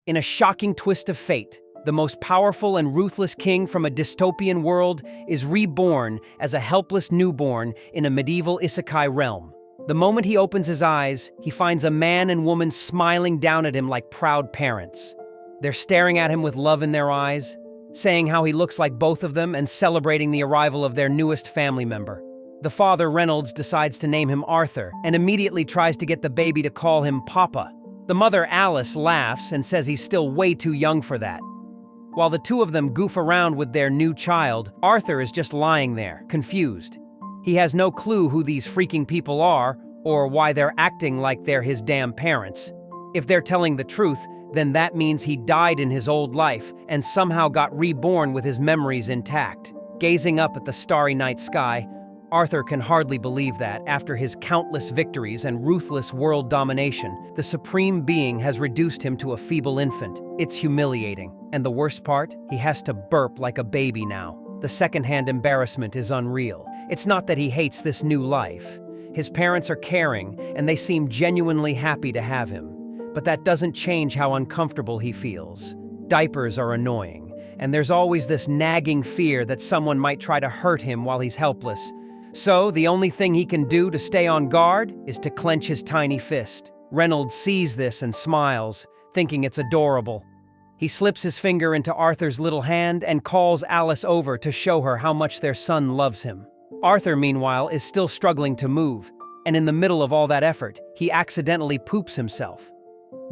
In a shocking twist of fate, the most powerful and ruthless king from a dystopian world is reborn as a helpless newborn in a medieval Isekai realm. The moment he opens his eyes, he finds a man and woman smiling down at him like proud parents. They're staring at him with love in their eyes, saying how he looks like both of them and celebrating the arrival of their newest family member. The father, Reynolds, decides to name him Arthur and immediately tries to get the baby to call him Papa. The mother, Alice, laughs and says he's still way too young for that. While the two of them goof around with their new child, Arthur is just lying there, confused. He has no clue who these freaking people are or why they're acting like they're his damn parents. If they're telling the truth, then that means he died in his old life and somehow got reborn with his memories intact. Gazing up at the starry night sky, Arthur can hardly believe that, after his countless victories and ruthless world domination, the Supreme Being has reduced him to a feeble infant. It's humiliating. And the worst part? He has to burp like a baby now. The secondhand embarrassment is unreal. It's not that he hates this new life. His parents are caring, and they seem genuinely happy to have him. But that doesn't change how uncomfortable he feels. Diapers are annoying, and there's always this nagging fear that someone might try to hurt him while he's helpless. So, the only thing he can do to stay on guard is to clench his tiny fist. Reynolds sees this and smiles, thinking it's adorable. He slips his finger into Arthur's little hand and calls Alice over to show her how much their son loves him. Arthur, meanwhile, is still struggling to move, and in the middle of all that effort, he accidentally poops himself.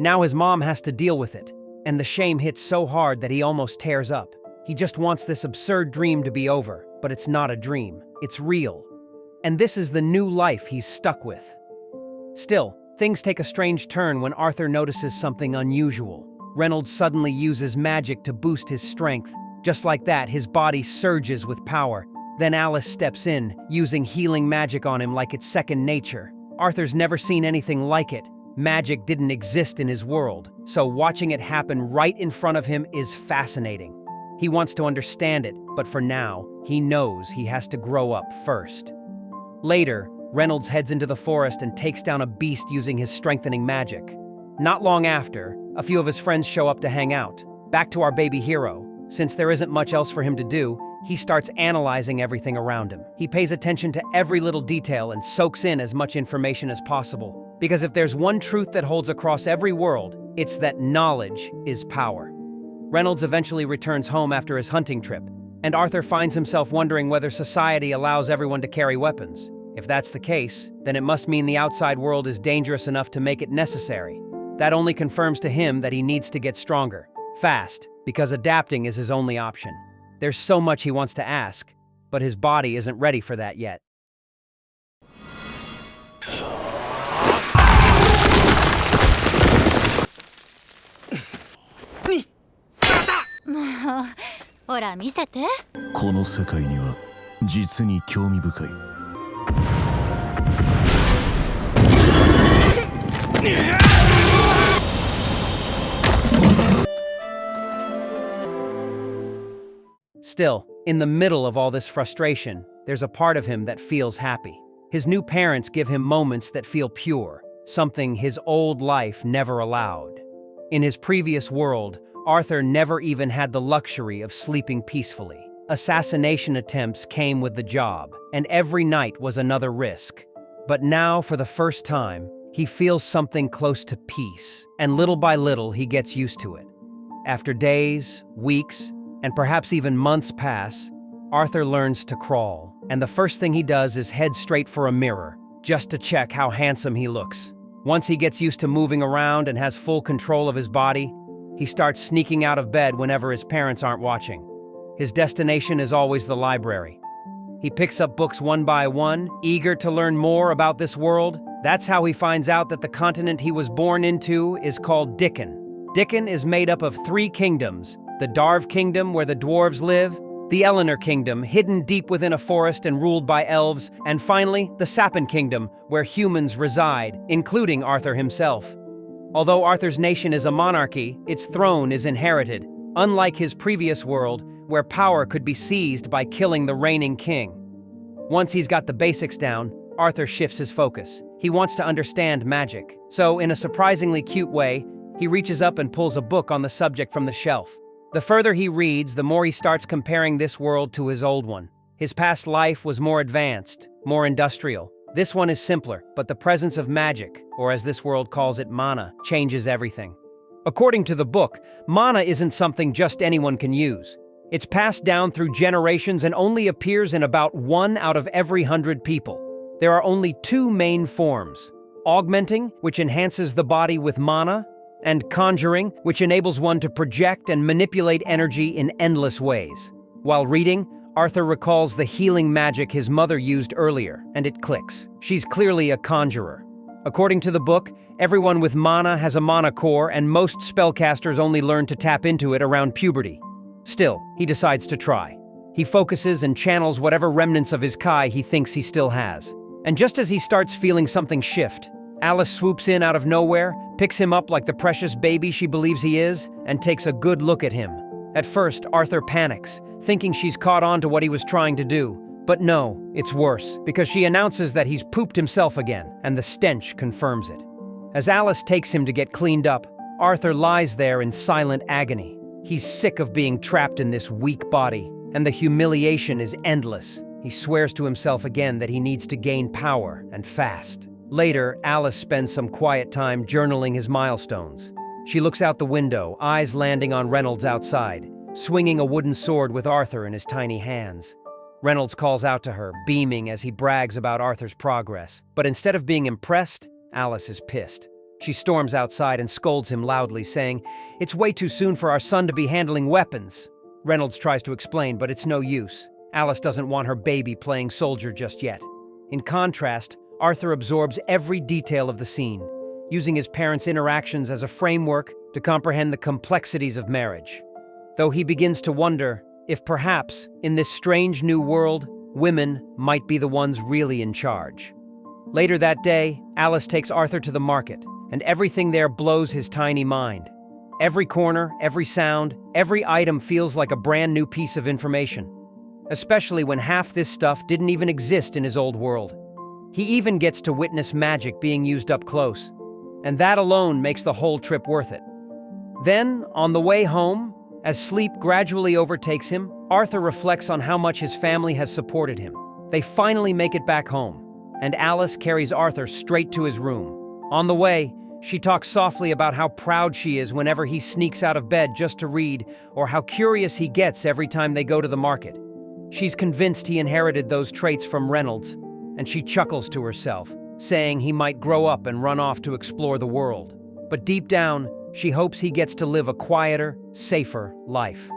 Now his mom has to deal with it, and the shame hits so hard that he almost tears up. He just wants this absurd dream to be over, but it's not a dream, it's real. And this is the new life he's stuck with. Still, things take a strange turn when Arthur notices something unusual. Reynolds suddenly uses magic to boost his strength. Just like that, his body surges with power. Then Alice steps in, using healing magic on him like it's second nature. Arthur's never seen anything like it. Magic didn't exist in his world, so watching it happen right in front of him is fascinating. He wants to understand it, but for now, he knows he has to grow up first. Later, Reynolds heads into the forest and takes down a beast using his strengthening magic. Not long after, a few of his friends show up to hang out. Back to our baby hero. Since there isn't much else for him to do, he starts analyzing everything around him. He pays attention to every little detail and soaks in as much information as possible. Because if there's one truth that holds across every world, it's that knowledge is power. Reynolds eventually returns home after his hunting trip, and Arthur finds himself wondering whether society allows everyone to carry weapons. If that's the case, then it must mean the outside world is dangerous enough to make it necessary. That only confirms to him that he needs to get stronger, fast, because adapting is his only option. There's so much he wants to ask, but his body isn't ready for that yet. ほら見せて。この世界には実に興味深い。Still, in the middle of all this frustration, there's a part of him that feels happy. His new parents give him moments that feel pure, something his old life never allowed. In his previous world, Arthur never even had the luxury of sleeping peacefully. Assassination attempts came with the job, and every night was another risk. But now, for the first time, he feels something close to peace, and little by little he gets used to it. After days, weeks, and perhaps even months pass, Arthur learns to crawl, and the first thing he does is head straight for a mirror, just to check how handsome he looks. Once he gets used to moving around and has full control of his body, he starts sneaking out of bed whenever his parents aren't watching. His destination is always the library. He picks up books one by one, eager to learn more about this world. That's how he finds out that the continent he was born into is called Dickon. Dickon is made up of 3 kingdoms: the Darv Kingdom, where the dwarves live, the Eleanor Kingdom, hidden deep within a forest and ruled by elves, and finally, the Sappan Kingdom, where humans reside, including Arthur himself. Although Arthur's nation is a monarchy, its throne is inherited, unlike his previous world, where power could be seized by killing the reigning king. Once he's got the basics down, Arthur shifts his focus. He wants to understand magic. So, in a surprisingly cute way, He reaches up and pulls a book on the subject from the shelf. The further he reads, the more he starts comparing this world to his old one. His past life was more advanced, more industrial. This one is simpler, but the presence of magic, or as this world calls it, mana, changes everything. According to the book, mana isn't something just anyone can use. It's passed down through generations and only appears in about 1 out of every 100 people. There are only 2 main forms: augmenting, which enhances the body with mana, and conjuring, which enables one to project and manipulate energy in endless ways. While reading, Arthur recalls the healing magic his mother used earlier, and it clicks. She's clearly a conjurer. According to the book, everyone with mana has a mana core, and most spellcasters only learn to tap into it around puberty. Still, he decides to try. He focuses and channels whatever remnants of his Kai he thinks he still has. And just as he starts feeling something shift, Alice swoops in out of nowhere, picks him up like the precious baby she believes he is, and takes a good look at him. At first, Arthur panics, thinking she's caught on to what he was trying to do. But no, it's worse, because she announces that he's pooped himself again, and the stench confirms it. As Alice takes him to get cleaned up, Arthur lies there in silent agony. He's sick of being trapped in this weak body, and the humiliation is endless. He swears to himself again that he needs to gain power, and fast. Later, Alice spends some quiet time journaling his milestones. She looks out the window, eyes landing on Reynolds outside, swinging a wooden sword with Arthur in his tiny hands. Reynolds calls out to her, beaming as he brags about Arthur's progress. But instead of being impressed, Alice is pissed. She storms outside and scolds him loudly, saying, "It's way too soon for our son to be handling weapons." Reynolds tries to explain, but it's no use. Alice doesn't want her baby playing soldier just yet. In contrast, Arthur absorbs every detail of the scene, using his parents' interactions as a framework to comprehend the complexities of marriage. Though he begins to wonder if perhaps, in this strange new world, women might be the ones really in charge. Later that day, Alice takes Arthur to the market, and everything there blows his tiny mind. Every corner, every sound, every item feels like a brand new piece of information, especially when half this stuff didn't even exist in his old world. He even gets to witness magic being used up close, and that alone makes the whole trip worth it. Then, on the way home, as sleep gradually overtakes him, Arthur reflects on how much his family has supported him. They finally make it back home, and Alice carries Arthur straight to his room. On the way, she talks softly about how proud she is whenever he sneaks out of bed just to read, or how curious he gets every time they go to the market. She's convinced he inherited those traits from Reynolds, and she chuckles to herself, saying he might grow up and run off to explore the world. But deep down, she hopes he gets to live a quieter, safer life.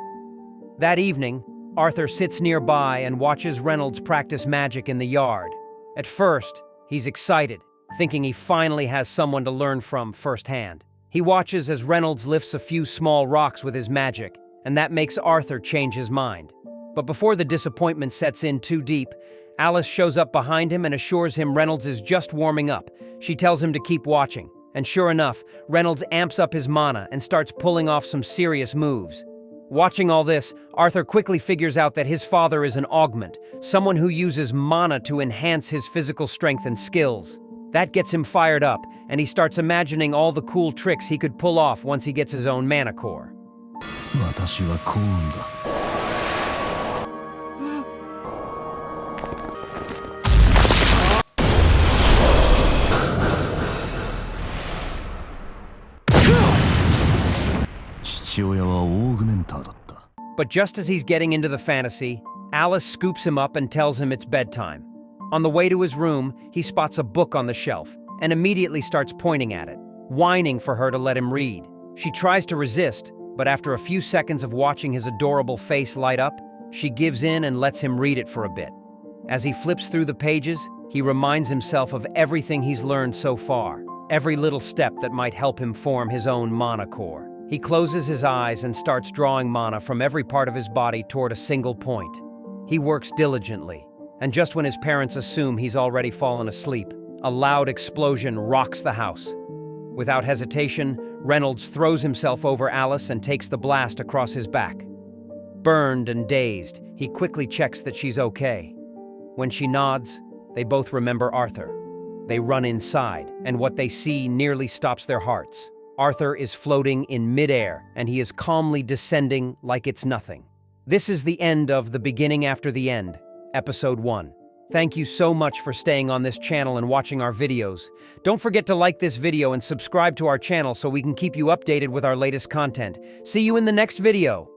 That evening, Arthur sits nearby and watches Reynolds practice magic in the yard. At first, he's excited, thinking he finally has someone to learn from firsthand. He watches as Reynolds lifts a few small rocks with his magic, and that makes Arthur change his mind. But before the disappointment sets in too deep, Alice shows up behind him and assures him Reynolds is just warming up. She tells him to keep watching, and sure enough, Reynolds amps up his mana and starts pulling off some serious moves. Watching all this, Arthur quickly figures out that his father is an augment, someone who uses mana to enhance his physical strength and skills. That gets him fired up, and he starts imagining all the cool tricks he could pull off once he gets his own mana core. 私は幸運だ。父親はオーグメンターだった。 But just as he's getting into the fantasy, Alice scoops him up and tells him it's bedtime. On the way to his room, he spots a book on the shelf and immediately starts pointing at it, whining for her to let him read. She tries to resist, but after a few seconds of watching his adorable face light up, she gives in and lets him read it for a bit. As he flips through the pages, he reminds himself of everything he's learned so far, every little step that might help him form his own mana core. He closes his eyes and starts drawing mana from every part of his body toward a single point. He works diligently, and just when his parents assume he's already fallen asleep, a loud explosion rocks the house. Without hesitation, Reynolds throws himself over Alice and takes the blast across his back. Burned and dazed, he quickly checks that she's okay. When she nods, they both remember Arthur. They run inside, and what they see nearly stops their hearts. Arthur is floating in midair, and he is calmly descending like it's nothing. This is the end of The Beginning After the End, Episode 1. Thank you so much for staying on this channel and watching our videos. Don't forget to like this video and subscribe to our channel so we can keep you updated with our latest content. See you in the next video.